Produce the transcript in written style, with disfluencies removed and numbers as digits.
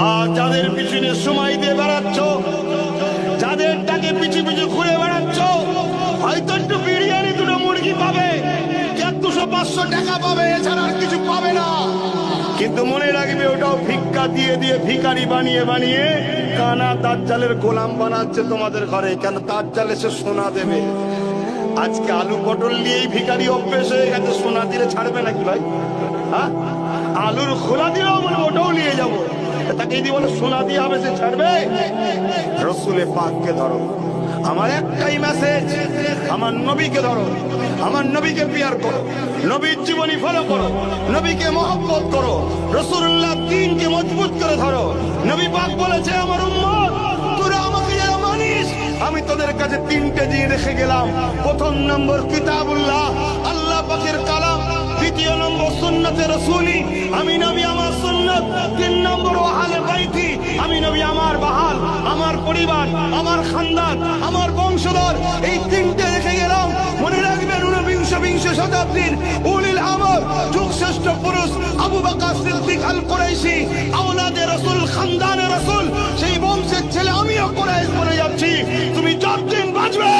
আর যাদের পিছনে সময় দিয়ে বেড়াচ্ছ, যাদের টাকে পিছু পিছু ঘুরে বেড়াচ্ছ, হয়তো একটু বিরিয়ানি, দুটো মুরগি পাবে, 200-500 টাকা পাবে, এছাড়া আর কিছু পাবে না। কিন্তু মনে রাখবে, ওটাও ভিক্ষা দিয়ে দিয়ে ভিখারি বানিয়ে বানিয়ে কানা দাজ্জালের গোলাম বানাচ্ছে তোমাদের ঘরে। কেন? দাজ্জাল এসে সোনা দেবে। আজকে আলু পটল নিয়েই ভিখারি অভ্যেস হয়ে গেছে, সোনা দিলে ছাড়বে নাকি ভাই? হ্যাঁ, আলুর খোলা দিলেও বলে ওটাও নিয়ে যাবো। তাকে যদি বলে সোনা দিয়ে হবে, সে ছাড়বে? রসুলে পাককে ধরো। আমার একটাই মেসেজ, আমার নবীকে ধরো, আমার নবীকে পিয়ার করো, নবীর জীবনী ফলো করো, নবীকে মহব্বত করো, রাসূলুল্লাহ দ্বীনকে মজবুত করে ধরো। নবী পাক বলেছে, আমার উম্মত তোরা আমাকে যারা মানিস, আমি তোদের কাছে 3টে জিনিস রেখে গেলাম। প্রথম নম্বর কিতাবুল্লাহ, আল্লাহ পাকের কালাম। দ্বিতীয় নম্বর সুন্নতে রাসূলি, আমি নবী আমার সুন্নাত। 3 নম্বর আহলে বাইতি, আমি নবী আমার বাহাল, আমার পরিবার, আমার খানদান, আমার বংশধর। এই 3টে রেখে গেলাম। মনে রাখবেন, 19বিংশ শতাব্দীর উলিল আমর যুগশ্রেষ্ঠ পুরুষ আবু বকর সিদ্দিক আল কুরাইশি, আওলাদে রাসূল, খানদানে রাসূল, সেই বংশের ছেলে। আমিও কুরাইশ বলে যাচ্ছি, তুমি যতদিন বাঁচবে